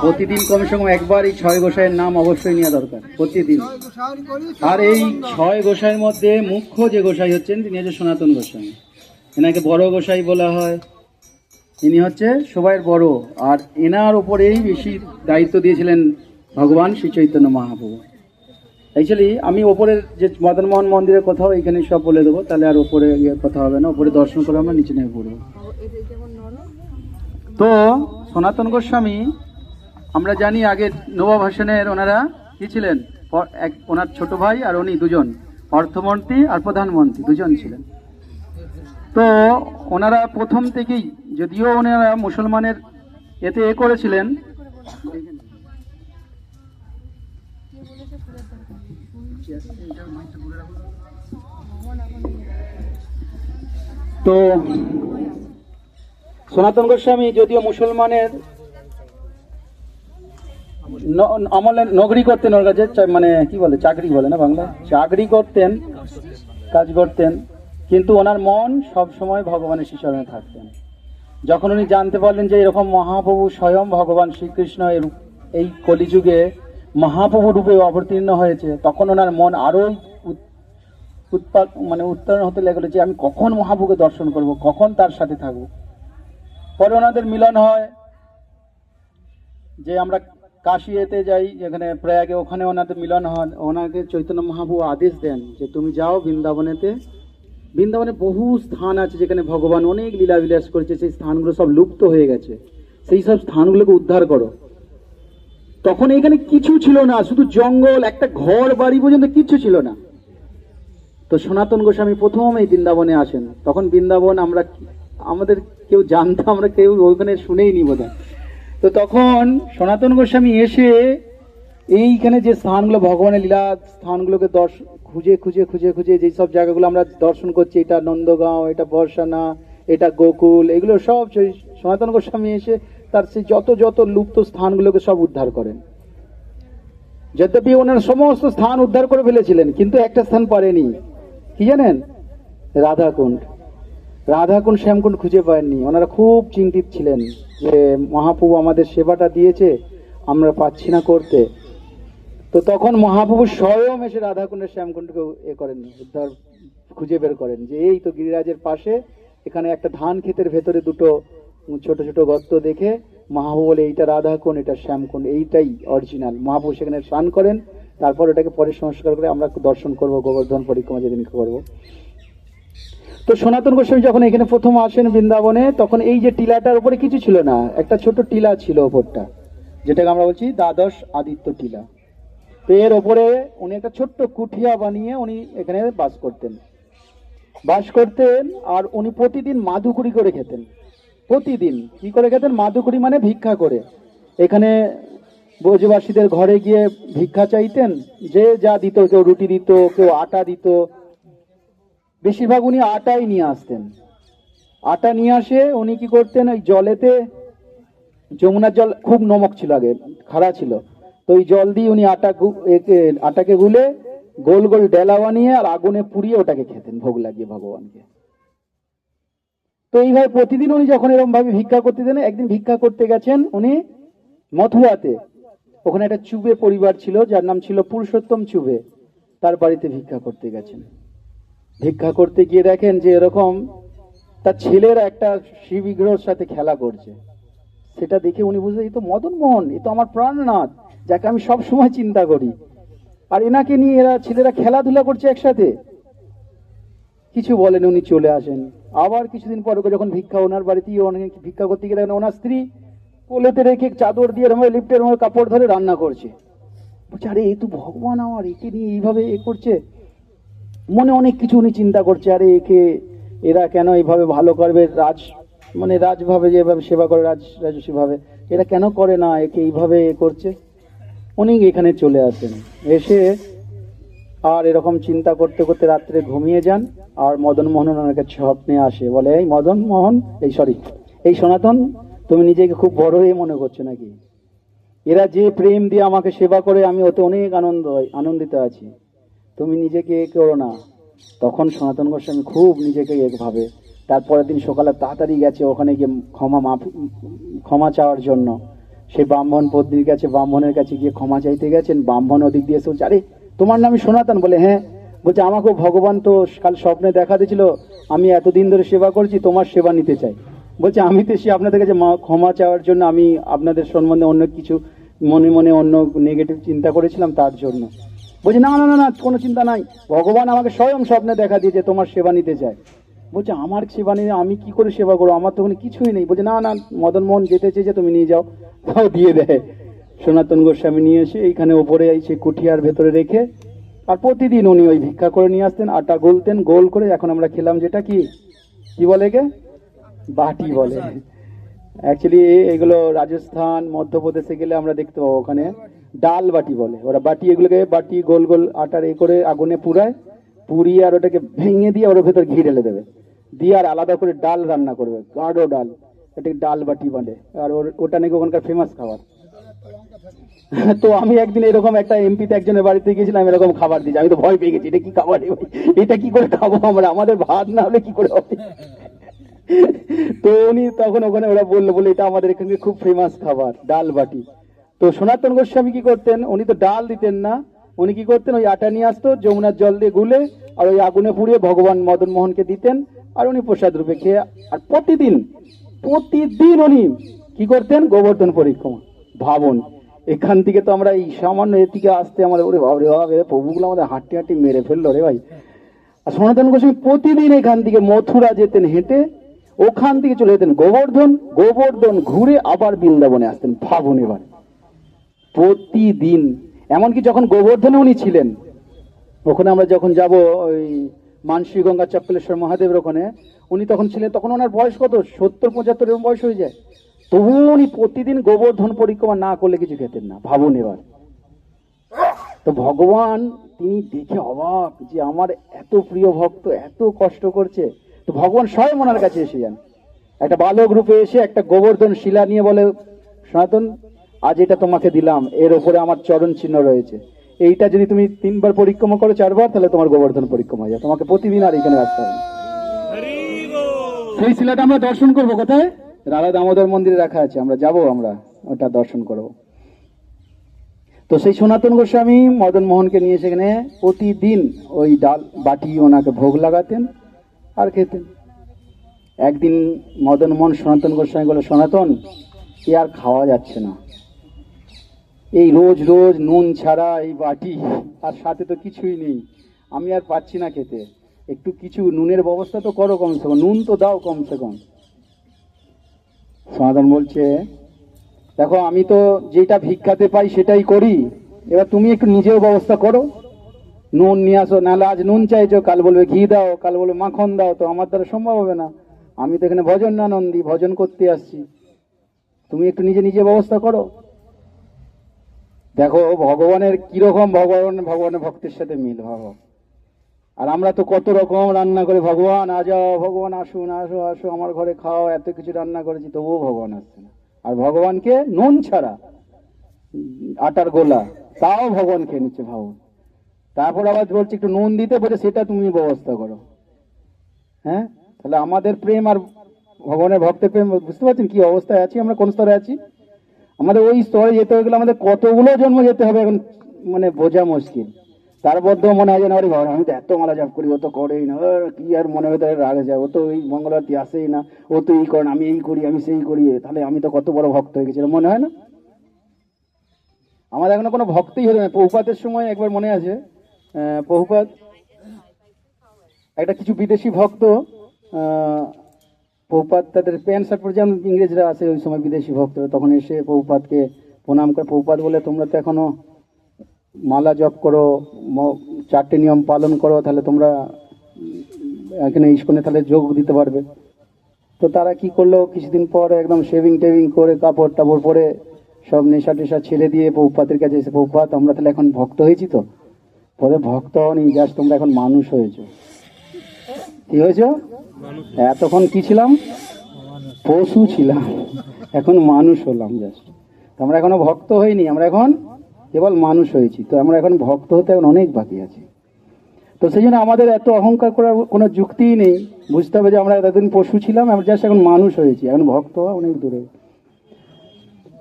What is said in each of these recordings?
প্রতিদিন কমসে কম একবার এই 6 গোসাইয়ের নাম অবশ্যই নেওয়া দরকার প্রতিদিন। আর এই 6 গোসাইয়ের মধ্যে মুখ্য যে গোসাই হচ্ছেন তিনি হচ্ছে সনাতন গোসাই। এনাকে বড় গোসাই বলা হয়। ইনি হচ্ছে সবাই বড়, আর এনার উপরেই বেশি দায়িত্ব দিয়েছিলেন ভগবান শ্রী চৈতন্য মহাপ্রভু। অ্যাকচুয়ালি আমি ওপরের যে মদন মোহন মন্দিরের কথাও এখানে সব বলে দেবো, তাহলে আর ওপরে গিয়ে কথা হবে না। ওপরে দর্শন করে আমরা নিচে নেমে পড়বো। তো সনাতন গোস্বামী আমরা জানি আগে নবাব হোসেনের ওনারা কি ছিলেন, ওনার ছোট ভাই আর উনি দুজন অর্থমন্ত্রী আর প্রধানমন্ত্রী দুজন ছিলেন। তো ওনারা প্রথম থেকেই, যদিও ওনারা মুসলমানের এতে করেছিলেন, তো সনাতন গোস্বামী যদিও মুসলমানের আমলে নগরী করতেন, ওর কাছে মানে কি বলে চাকরি বলে না বাংলা, চাকরি করতেন, কাজ করতেন, কিন্তু ওনার মন সব সময় ভগবানের শ্রীচরণে থাকতেন। যখন উনি জানতে পারলেন যে এরকম মহাপ্রভু স্বয়ং ভগবান শ্রীকৃষ্ণ এই কলিযুগে মহাপ্রভু রূপে অবতীর্ণ হয়েছে, তখন ওনার মন আরোই উত্তরণ হতে লাগলো যে আমি কখন মহাপ্রভুকে দর্শন করব, কখন তার সাথে থাকব। পরে ওনাদের মিলন হয় যে আমরা কাশিতে যাই, যেখানে প্রয়াগে, ওখানে ওনাদের মিলন হন। ওনাকে চৈতন্য মহাপ্রভু আদেশ দেন যে তুমি যাও বৃন্দাবনেতে। বৃন্দাবনে বহু স্থান আছে যেখানে ভগবান অনেক লীলা বিলাস করেছে, সেই স্থানগুলো সব লুপ্ত হয়ে গেছে, সেই সব স্থানগুলোকে উদ্ধার করো। তখন এখানে কিছু ছিল না, শুধু জঙ্গল, একটা ঘর বাড়ি পর্যন্ত কিচ্ছু ছিল না। তো সনাতন গোস্বামী প্রথম এই বৃন্দাবনে আসেন। তখন বৃন্দাবন আমাদের কেউ জানতাম, আমরা কেউ ওইখানে শুনেই নি বোধ হয়। তো তখন সনাতন গোস্বামী এসে এইখানে যে স্থানগুলো ভগবানের লীলা স্থানগুলোকে খুঁজে খুঁজে খুঁজে খুঁজে যেই সব জায়গাগুলো আমরা দর্শন করছি, এটা নন্দগাঁও, এটা বর্ষানা, এটা গোকুল, এগুলো সব সনাতন গোস্বামী এসে তার সেই যত যত লুপ্ত স্থানগুলোকে সব উদ্ধার করেন। যদ্যপি ওনার সমস্ত স্থান উদ্ধার করে ফেলেছিলেন, কিন্তু একটা স্থান পারেনি, কি জানেন? রাধাকুণ্ড। রাধাকুণ্ড শ্যামকুণ্ড খুঁজে পাননি। ওনারা খুব চিন্তিত ছিলেন যে মহাপ্রভু আমাদের সেবাটা দিয়েছে, আমরা পাচ্ছি না করতে। তো তখন মহাপ্রভু স্বয়ং এসে রাধাকুণ্ডের শ্যামকুণ্ডকে করেন, উদ্ধার খুঁজে বের করেন যে এই তো গিরিরাজের পাশে এখানে একটা ধান ক্ষেতের ভেতরে দুটো ছোট ছোট গর্ত দেখে মহাপ্রভু বলে এইটা রাধাকুণ্ড, এটা শ্যামকুণ্ড, এইটাই অরিজিনাল। মহাপ্রভু সেখানে স্নান করেন, তারপর এটাকে পরে সংস্কার করে আমরা দর্শন করবো, গোবর্ধন পরিক্রমা যেদিন করবো। তো সনাতন গোস্বামী যখন এখানে প্রথম আসেন বৃন্দাবনে, তখন এই যে টিলাটার উপরে কিছু ছিল না, একটা ছোট টিলা ছিল ওপরটা, যেটাকে আমরা বলছি দ্বাদশ আদিত্য টিলা। তো এর ওপরে উনি একটা ছোট্ট কুঠিয়া বানিয়ে উনি এখানে বাস করতেন। আর উনি প্রতিদিন মাদুকুড়ি করে খেতেন। প্রতিদিন কি করে খেতেন? মাদুকুড়ি মানে ভিক্ষা করে। এখানে ব্রজবাসীদের ঘরে গিয়ে ভিক্ষা চাইতেন, যে যা দিত, কেউ রুটি দিত, কেউ আটা দিত, বেশিরভাগ উনি আটাই নিয়ে আসতেন। আটা নিয়ে আসে উনি কি করতেন, ওই জলেতে, যমুনার জল খুব নমক ছিল আগে, খাড়া ছিল, তো ওই জল দিয়ে উনি আটাকে গুলে গোল গোল ডেলা বানিয়ে আর আগুনে পুড়িয়ে ওটাকে খেতেন ভোগ লাগিয়ে ভগবানকে। তো এইভাবে প্রতিদিন উনি যখন এরকম ভাবে ভিক্ষা করতে দেন, একদিন ভিক্ষা করতে গেছেন উনি মথুরাতে। ওখানে একটা চুবে পরিবার ছিল যার নাম ছিল পুরুষোত্তম চুবে, তার বাড়িতে ভিক্ষা করতে গেছেন। ভিক্ষা করতে গিয়ে দেখেন যে এরকম তার ছেলেরা একটা শিব বিগ্রহের সাথে খেলা করছে। সেটা দেখে উনি বুঝলেন এই তো মদন মোহন, এ তো আমার প্রাণনাথ, যাকে আমি সব সময় চিন্তা করি, আর এনাকে নিয়ে এরা ছেলেরা খেলাধুলা করছে একসাথে। কিছু বলেন, উনি চলে আসেন। আবার কিছুদিন পর যখন ভিক্ষা ওনার বাড়িতেই অনেক ভিক্ষা করতে গিয়ে দেখেন ওনার স্ত্রী কোলেতে রেখে চাদর দিয়ে লিফটের কাপড় ধরে রান্না করছে। বলছে আরে এই তো ভগবান আমার, একে নিয়ে এইভাবে করছে। মনে অনেক কিছু উনি চিন্তা করছে, আরে এরা কেন এইভাবে ভালো করবে, রাজভাবে যেভাবে সেবা করে, রাজস্বী ভাবে, এরা কেন করে না, একে এইভাবে করছে। উনি এখানে চলে আসেন, এসে আর এরকম চিন্তা করতে করতে রাত্রে ঘুমিয়ে যান। আর মদন মোহন ওনার কাছে স্বপ্নে আসে, বলে এই মদন মোহন, এই সনাতন, তুমি নিজেকে খুব বড় হয়ে মনে করছো নাকি? এরা যে প্রেম দিয়ে আমাকে সেবা করে, আমি ওতে অনেক আনন্দিত আছি, তুমি নিজেকে করো না। তখন সনাতন গোস্বামী খুব নিজেকে ভাবে। তারপরের দিন সকালে তাড়াতাড়ি গেছে ওখানে গিয়ে ক্ষমা চাওয়ার জন্য। সেই ব্রাহ্মণ পত্নীর কাছে, ব্রাহ্মণের কাছে গিয়ে ক্ষমা চাইতে গেছেন। ব্রাহ্মণ ওদিক দিয়ে এসে বলছে, আরে তোমার নাম সনাতন? বলে হ্যাঁ। বলছে আমাকেও ভগবান তো কাল স্বপ্নে দেখা দিয়েছিল, আমি এতদিন ধরে সেবা করছি, তোমার সেবা নিতে চাই। বলছে আমি তো এসে আপনাদের কাছে ক্ষমা চাওয়ার জন্য, আমি আপনাদের সম্বন্ধে অন্য কিছু মনে মনে অন্য নেগেটিভ চিন্তা করেছিলাম, তার জন্য। বলছে না না না না, কোনো চিন্তা নাই, ভগবান আমাকে স্বয়ং স্বপ্নে দেখা দিয়েছে তোমার সেবা নিতে চায়। বলছে আমার সেবা নিয়ে আমি কি করে সেবা করবো, আমার তো ওখানে কিছুই নেই। বলছে না না, মদন মোহন যেতে চেয়েছে, তুমি নিয়ে যাও। তাও দিয়ে দেয়। সনাতন গোস্বামী নিয়ে এসে এইখানে ওপরে সেই কুঠিয়ার ভেতরে রেখে, আর প্রতিদিন উনি ওই ভিক্ষা করে নিয়ে আসতেন, আটা গলতেন, গোল করে। এখন আমরা খেলাম যেটা কি কি বলে গে, বাটি বলে। অ্যাকচুয়ালি এগুলো রাজস্থান মধ্যপ্রদেশে গেলে আমরা দেখতে পাবো, ওখানে ডাল বাটি বলে ওরা। বাটি এগুলোকে বাটি গোল গোল আটার এ করে আগুনে পুরায়, পুড়িয়ে আর ওটাকে ভেঙে দিয়ে ওর ভেতর ঘি ঢেলে দেবে, দিয়ে আর আলাদা করে ডাল রান্না করবে, গাঢ় ডাল, এটাকে ডাল বাটি বলে। আর ওটা নাকি ওখানকার ফেমাস খাবার। তো আমি একদিন এরকম একটা এমপিতে একজনের বাড়িতে গিয়েছিলাম, এরকম খাবার দিয়েছি। আমি তো ভয় পেয়ে গেছি, এটা কি খাবার, এটা কি করে খাবো আমরা, আমাদের ভাত না হলে কি করে হবে। তো উনি তখন ওখানে ওরা বললো, বলে এটা আমাদের এখানে খুব ফেমাস খাবার, ডাল বাটি। তো সনাতন গোস্বামী কি করতেন, উনি তো ডাল দিতেন না, উনি কি করতেন, ওই আটা নিয়ে আসতো, যমুনার জল দিয়ে গুলে আর ওই আগুনে পুড়িয়ে ভগবান মদন মোহনকে দিতেন, আর উনি প্রসাদ রূপে খেয়ে। আর প্রতিদিন প্রতিদিন উনি কি করতেন, গোবর্ধন পরিক্রমা। ভাবুন, এখান থেকে তো আমরা এই সামান্য এদিকে আসতে আমাদের, ওরে বাবরে বাবা, প্রভুগুলো আমাদের হাঁটি হাঁটি মেরে ফেললো রে ভাই। আর সনাতন গোস্বামী প্রতিদিন এখান থেকে মথুরা যেতেন হেঁটে, ওখান থেকে চলে যেতেন গোবর্ধন, গোবর্ধন ঘুরে আবার বৃন্দাবনে আসতেন। ভাবুন এবার, প্রতিদিন। এমনকি যখন গোবর্ধনে উনি ছিলেন, ওখানে আমরা যখন যাব ওই মানসী গঙ্গা চক্রেশ্বর মহাদেবের ওখানে উনি তখন ছিলেন, তখন ওনার বয়স কত, 70-75 এরকম বয়স হয়ে যায়। তবুও উনি প্রতিদিন গোবর্ধন পরিক্রমা না করলে কিছু খেতেন না। ভাবুন এবার। তো ভগবান তিনি দেখে অবাক যে আমার এত প্রিয় ভক্ত এত কষ্ট করছে। তো ভগবান স্বয়ং ওনার কাছে এসে যান, একটা বালক রূপে এসে একটা গোবর্ধন শিলা নিয়ে বলে, সনাতন আজ এটা তোমাকে দিলাম, এর ওপরে আমার চরণ চিহ্ন রয়েছে, এইটা যদি তুমি 3 বার পরিক্রমা করো, 4 বার, তাহলে তোমার গোবর্ধন পরিক্রমা হয়ে যায়, তোমাকে প্রতিদিন আর এখানে আসতে হবে। সেই শিলাটা আমরা দর্শন করবো কোথায়, রাধা দামোদর মন্দিরে রাখা আছে, আমরা যাব, আমরা ওটা দর্শন করবো। তো সেই সনাতন গোস্বামী মদন মোহনকে নিয়ে সেখানে প্রতিদিন ওই ডাল বাটি ওনাকে ভোগ লাগাতেন আর খেতেন। একদিন মদন মোহন সনাতন গোস্বামী বলে, সনাতন এ আর খাওয়া যাচ্ছে না, এই রোজ রোজ নুন ছাড়া এই বাটি, আর সাথে তো কিছুই নেই, আমি আর পাচ্ছি না খেতে, একটু কিছু নুনের ব্যবস্থা তো করো, কমসে কম নুন তো দাও কমসে কম। সনাতন বলছে, দেখো আমি তো যেটা ভিক্ষাতে পাই সেটাই করি, এবার তুমি একটু নিজেও ব্যবস্থা করো, নুন নিয়ে আসো, নাহলে আজ নুন চাইছো, কাল বলবে ঘি দাও, কাল বলবে মাখন দাও, তো আমার দ্বারা সম্ভব হবে না, আমি তো এখানে ভজন আনন্দি ভজন করতে আসছি, তুমি একটু নিজে নিজে ব্যবস্থা করো। দেখো ভগবানের কিরকম, ভগবানের ভক্তের সাথে মিল ভাবো। আর আমরা তো কত রকম রান্না করে, ভগবান আজ ভগবান আসুন, আসো আসো আমার ঘরে খাও, এত কিছু রান্না করেছি, তবুও ভগবান আসছে না। আর ভগবানকে নুন ছাড়া আটার গোলা, তাও ভগবান খেয়ে নিচ্ছে, ভাবুন। তারপর আবার বলছে একটু নুন দিতে, বলে সেটা তুমি ব্যবস্থা করো। হ্যাঁ, তাহলে আমাদের প্রেম আর ভগবানের ভক্তের প্রেম, বুঝতে পারছেন কি অবস্থায় আছি আমরা, কোন স্তরে আছি। আমাদের ওই স্তরে যেতে হয়ে গেলে আমাদের কতগুলো জন্ম যেতে হবে, এখন মানে বোঝা মুশকিল। তার মধ্যেও মনে হয় যেন, আরে বাবা আমি তো এত মালা জাপ করি, ও তো করেই না, কি আর মনে হয় তাহলে রাগে যায়, ও তো এই মঙ্গলারতি আসেই না, ও তো এই করেন, আমি এই করি, আমি সেই করি, তাহলে আমি তো কত বড় ভক্ত হয়ে গেছি, মনে হয় না। আমাদের এখনো কোনো ভক্তই হলো না। প্রভুপাতের সময় একবার মনে আছে, প্রভুপাত একটা কিছু বিদেশি ভক্ত, প্রভুপাত তাদের প্যান্ট শার্ট পরে, যেমন ইংরেজরা আসে ওই সময় বিদেশি ভক্তরা, তখন এসে প্রভুপাতকে প্রণাম করে। প্রভুপাত বলে, তোমরা তো এখনো মালা জপ করো, 4টে নিয়ম পালন করো, তাহলে তোমরা এখানে ইস্কনে তাহলে যোগ দিতে পারবে। তো তারা কি করলো, কিছুদিন পর একদম শেভিং টেভিং করে, কাপড় টাপড় পরে, সব নেশা টেশা ছেড়ে দিয়ে প্রভুপাতের কাছে এসে, প্রভুপাত আমরা তাহলে এখন ভক্ত হয়েছি। তো পরে ভক্ত হওনি, জাস্ট তোমরা এখন মানুষ হয়েছো। কি হয়েছ, এতক্ষণ কি ছিলাম, পশু ছিলাম, এখন মানুষ হলাম জাস্ট। আমরা এখনো ভক্ত হইনি, আমরা এখন কেবল মানুষ হয়েছি। তো আমরা এখন ভক্ত হতে এখন অনেক বাকি আছে। তো সেই জন্য আমাদের এত অহংকার করার কোনো যুক্তিই নেই। বুঝতে হবে যে আমরা এতদিন পশু ছিলাম, আমরা জাস্ট এখন মানুষ হয়েছি, এখন ভক্ত হওয়া অনেক দূরে।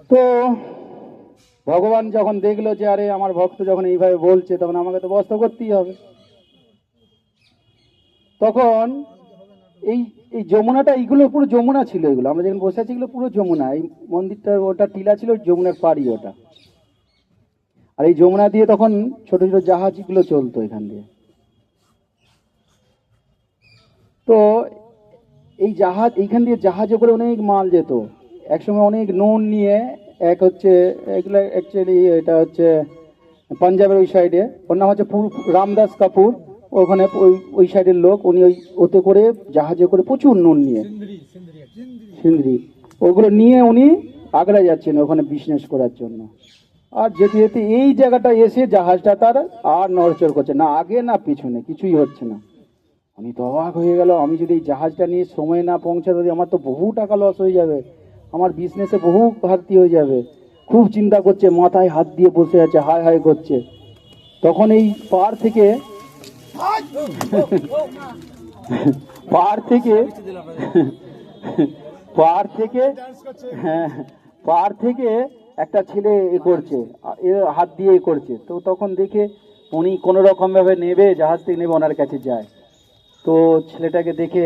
তো তো ভগবান যখন দেখলো যে আরে আমার ভক্ত যখন এইভাবে বলছে, তখন আমাকে তো বস্ত্র করতেই হবে। তখন এই এই যমুনাটা, এইগুলো পুরো যমুনা ছিল, এগুলো আমরা যেখানে বসে আছি এগুলো পুরো যমুনা। এই মন্দিরটা ওটা টিলা ছিল, যমুনার পাড়ি ওটা। আর এই যমুনা দিয়ে তখন ছোট ছোট জাহাজগুলো চলতো এখান দিয়ে। তো এই জাহাজ, এইখান দিয়ে জাহাজে করে অনেক মাল যেত। একসময় অনেক নুন নিয়ে, এক হচ্ছে এগুলো অ্যাকচুয়ালি এটা হচ্ছে পাঞ্জাবের ওই সাইডে, ওর নাম হচ্ছে রামদাস কাপুর, ওখানে ওই সাইডের লোক, উনি ওই ওতে করে জাহাজে করে প্রচুর নুন নিয়ে, সিন্দ্রি, ওগুলো নিয়ে উনি আগ্রা যাচ্ছেন ওখানে বিজনেস করার জন্য। আর যেতে যেতে এই জায়গাটা এসে জাহাজটা তার আর নড়চড় করছে না, আগে না পিছনে, কিছুই হচ্ছে না। উনি তো অবাক হয়ে গেল, আমি যদি এই জাহাজটা নিয়ে সময় না পৌঁছাতে পারি, আমার তো বহু টাকা লস হয়ে যাবে, আমার বিজনেসে বহু ঘাটতি হয়ে যাবে। খুব চিন্তা করছে, মাথায় হাত দিয়ে বসে আছে, হায় হায় করছে। তখন এই পার থেকে পার থেকে পার থেকে হ্যাঁ, পার থেকে একটা ছেলে এ করছে, হাত দিয়ে এ করছে। তো তখন দেখে উনি কোনো রকম ভাবে নেবে, জাহাজ থেকে নেবে, ওনার কাছে যায়। তো ছেলেটাকে দেখে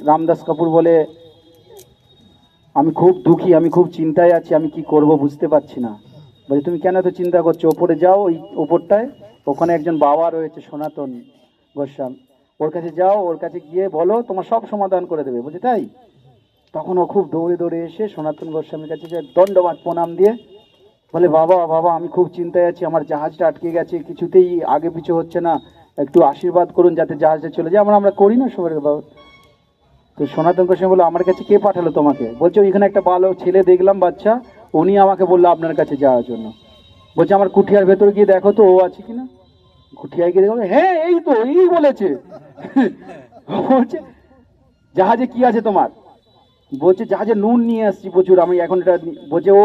রামদাস কাপুর বলে, আমি খুব দুঃখী, আমি খুব চিন্তায় আছি, আমি কি করব বুঝতে পারছি না। বলে, তুমি কেন এত চিন্তা করছো? ওপরে যাও, ওই ওপরটায় ওখানে একজন বাবা রয়েছে সনাতন গোস্বামী, ওর কাছে যাও, ওর কাছে গিয়ে বলো, তোমার সব সমাধান করে দেবে। বুঝলি তাই? তখন ও খুব দৌড়ে দৌড়ে এসে সনাতন গোস্বামীর কাছে যায়, দণ্ডবাদ প্রণাম দিয়ে বলে, বাবা বাবা, আমি খুব চিন্তায় আছি, আমার জাহাজটা আটকে গেছে, কিছুতেই আগে পিছু হচ্ছে না, একটু আশীর্বাদ করুন যাতে জাহাজটা চলে যায়। আমরা করি না সবার বাবা। তো সনাতন গোস্বামী বললো, আমার কাছে কে পাঠালো তোমাকে? বলছে, ওইখানে একটা ভালো ছেলে দেখলাম, বাচ্চা, উনি আমাকে বললো আপনার কাছে যাওয়ার জন্য। বলছে, আমার কুঠিয়ার ভেতর গিয়ে দেখো তো ও আছে কিনা। কুঠিয়ায় গিয়ে দেখো, হ্যাঁ এই তো, এই বলেছে। বলছে, জাহাজে কি আছে তোমার? বলছে, জাহাজে নুন নিয়ে আসছি প্রচুর, আমি এখন এটা। বলছে, ও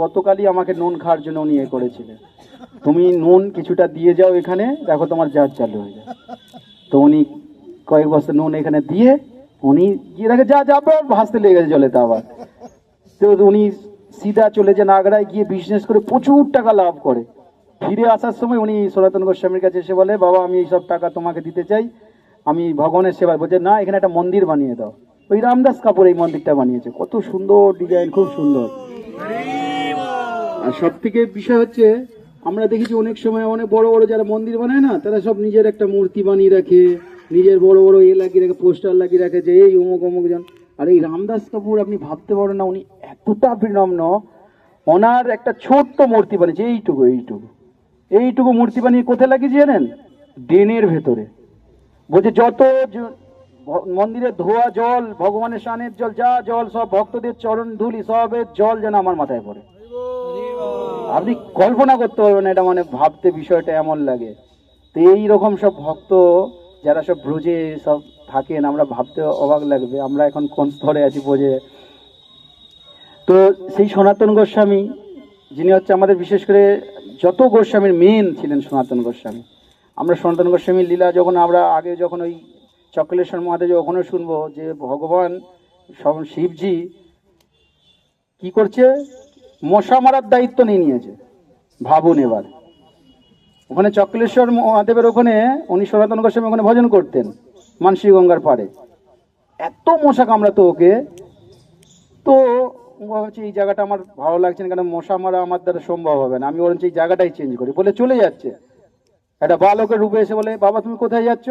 গতকালই আমাকে নুন খাওয়ার জন্য নিয়ে করেছিলে, তুমি নুন কিছুটা দিয়ে যাও এখানে, দেখো তোমার জাহাজ চালু হয়ে যায়। তো উনি কয়েক বস্তা নুন এখানে দিয়ে উনি গিয়ে দেখে যা যাবে, ভাসতে লেগে গেছে জলেতে আবার। তো উনি সিধা চলে যান আগ্রায়, গিয়ে বিজনেস করে প্রচুর টাকা লাভ করে। ফিরে আসার সময় উনি সনাতন গোস্বামীর কাছে এসে বলে, বাবা আমি এইসব টাকা তোমাকে দিতে চাই, আমি ভগবানের সেবা। বলছে, না, এখানে একটা মন্দির বানিয়ে দাও। ওই রামদাস কাপুর এই মন্দিরটা বানিয়েছে, কত সুন্দর ডিজাইন, খুব সুন্দর। আর সব থেকে বিষয় হচ্ছে, আমরা দেখেছি অনেক সময় অনেক বড় বড় যারা মন্দির বানায় না, তারা সব নিজের একটা মূর্তি বানিয়ে রাখে, নিজের বড় বড় এ লাগিয়ে রাখে, পোস্টার লাগিয়ে রাখে যে এই অমুক অমুক জন। আর এই রামদাস কাপুর আপনি ভাবতে পারেন না, উনি এতটা বিনম্র, ওনার একটা ছোট্ট মূর্তি বানিয়েছে, এইটুকু এইটুকু এইটুকু মূর্তি বানিয়ে কোথায় লাগিয়েছে জানেন? ড্রেনের ভেতরে। বলছে, যত মন্দিরের ধোয়া জল, ভগবানের স্নানের জল, যা জল, সব ভক্তদের চরণ ধুলি, সবের জল যেন আমার মাথায় পড়ে। আপনি কল্পনা করতে পারবেন না, এটা মানে ভাবতে বিষয়টা এমন লাগে। তো এইরকম সব ভক্ত যারা সব ব্রজে সব থাকেন, আমরা ভাবতে অবাক লাগবে আমরা এখন কোন স্তরে আছি বোঝে। তো সেই সনাতন গোস্বামী, যিনি হচ্ছে আমাদের বিশেষ করে যত গোস্বামীর মেন ছিলেন সনাতন গোস্বামী। আমরা সনাতন গোস্বামীর লীলা যখন আমরা আগে যখন ওই চক্রেশ্বর মহাদেব ওখানে শুনবো যে ভগবান শিবজি কি করছে, মশা মারার দায়িত্ব নিয়ে নিয়েছে। ভাবুন এবার, ওখানে চক্রেশ্বর মহাদেবের ওখানে উনি সনাতন গোস্বামী ওখানে ভজন করতেন মানসী গঙ্গার পাড়ে, এত মশা কামড়াতো ওকে। তো ভাবছি এই জায়গাটা আমার ভালো লাগছে না, কারণ মশা মারা আমার দ্বারা সম্ভব হবে না, আমি বরঞ্চ এই জায়গাটাই চেঞ্জ করি। বলে চলে যাচ্ছে, একটা বালকের রূপে এসে বলে, বাবা তুমি কোথায় যাচ্ছ?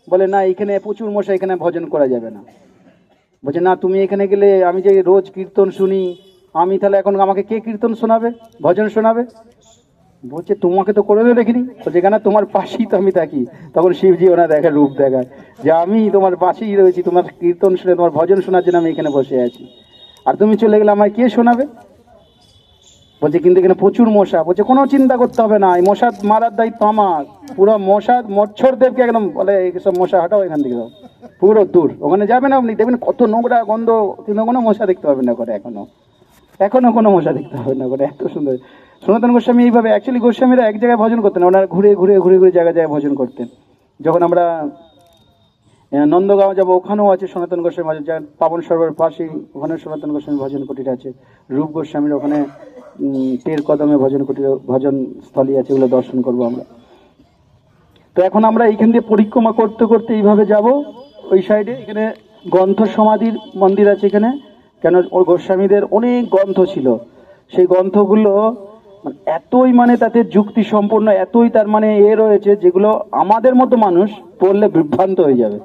বলে, না এখানে প্রচুর মশা, এখানে ভজন করা যাবে না। বলছে, না তুমি এখানে গেলে আমি যে রোজ কীর্তন শুনি, আমি তাহলে এখন আমাকে কে কীর্তন শোনাবে, ভজন শোনাবে? বলছে, তোমাকে তো করে দেখিনি। বলছে, কেন? তোমার পাশেই তো আমি থাকি। তখন শিবজি ওনার দেখা রূপ দেখায় যে আমি তোমার পাশেই রয়েছি, তোমার কীর্তন শুনে, তোমার ভজন শোনার জন্য আমি এখানে বসে আছি, আর তুমি চলে গেলে আমায় কে শোনাবে? বলছে, কিন্তু এখানে প্রচুর মশা। বলছে, কোনো চিন্তা করতে হবে না, এই মশা মারার দায়িত্ব আমার। পুরো মশা মচ্ছরদেরকে একদম বলে, এইসব মশা হাঁটাও এখান থেকে, দাও পুরো দূর, ওখানে যাবে না। আপনি দেখবেন কত নোংরা গন্ধ, কিন্তু কোনো মশা দেখতে পাবেন না করে, এখনো কোনো মশা দেখতে পাবেন না করে, এত সুন্দর। সনাতন গোস্বামী এইভাবে, অ্যাকচুয়ালি গোস্বামীরা এক জায়গায় ভজন করতেন, ওনারা ঘুরে ঘুরে ঘুরে ঘুরে জায়গায় জায়গায় ভজন করতেন। যখন আমরা নন্দগাঁও যাবো, ওখানেও আছে সনাতন গোস্বামী ভজন, পাবন সরোবরের পাশেই ওখানে সনাতন গোস্বামী ভজন কুটির আছে। রূপ গোস্বামীর ওখানে টের কদমে ভজন কুটির, ভজন স্থলী আছে, ওগুলো দর্শন করবো আমরা। তো এখন আমরা এইখান দিয়ে পরিক্রমা করতে করতে এইভাবে যাব ওই সাইডে। এখানে গ্রন্থ সমাধির মন্দির আছে এখানে, কেন ওর গোস্বামীদের অনেক গ্রন্থ ছিল, সেই গ্রন্থগুলো এতই তাতে যুক্তি সম্পূর্ণ, এতই তার রয়েছে, যেগুলো আমাদের মতো মানুষ পড়লে বিভ্রান্ত হয়ে যাবে।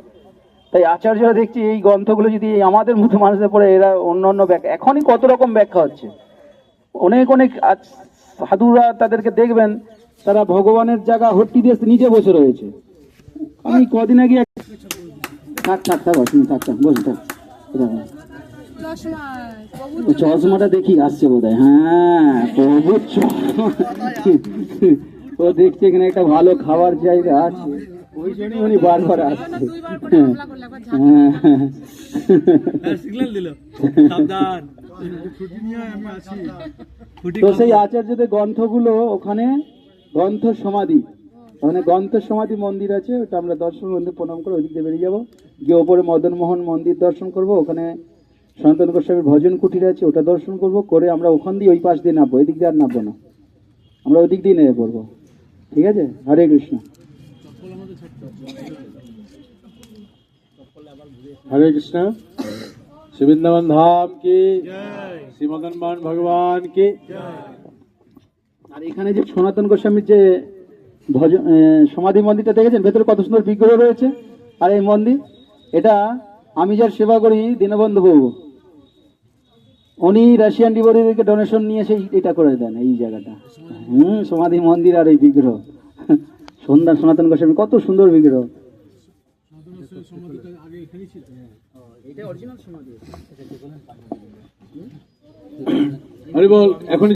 তাই আচার্যরা দেখছি এই গ্রন্থগুলো যদি আমাদের মতো মানুষদের পড়ে, এরা অন্য অন্য ব্যাখ্যা, এখনই কত রকম ব্যাখ্যা হচ্ছে, অনেক অনেক সাধুরা তাদেরকে দেখবেন তারা ভগবানের জায়গা হট্টি দিয়ে নিজে বসে রয়েছে। আমি কদিন আগে চশমাটা দেখি আসছে বোধ হয়, হ্যাঁ প্রভু, ও দেখছে এখানে একটা ভালো খাবার জায়গা আছে, ওই জন্যই উনি বারবার আসছে। তো সেই আচার্যদের গ্রন্থগুলো ওখানে গ্রন্থ সমাধি, ওখানে গ্রন্থ সমাধি মন্দির আছে, ওটা আমরা দর্শন করতে প্রণাম করে ওইদিক দিয়ে বেরিয়ে যাবো, গিয়ে ওপরে মদন মোহন মন্দির দর্শন করব, ওখানে সনাতন গোস্বামীর ভজন কুটির আছে, ওটা দর্শন করব, করে আমরা ওখান দিয়ে ওই পাশ দিয়ে নামবো, এদিক দিয়ে আর নামবো না, আমরা ওই দিক দিয়ে নেমে পড়বো। ঠিক আছে, হরে কৃষ্ণ। हरे कृष्ण। श्री वृंदावन धाम की, श्री मदन मोहन भगवान की। আর এখানে যে সনাতন গোস্বামীর যে ভজন সমাধি মন্দিরটা দেখেছেন, ভেতরে কত সুন্দর বিগ্রহ রয়েছে। আর এই মন্দির, এটা আমি যার সেবা করি দীনবন্ধু বাবু, উনি রাশিয়ান ডিভোটিদেরকে ডোনেশন নিয়ে এসে এটা করে দেন এই জায়গাটা। সমাধি মন্দির আর এই বিগ্রহ, সন্ধ্যা সনাতন গোস্বামী কত সুন্দর বিগ্রহ। হরি বল। এখন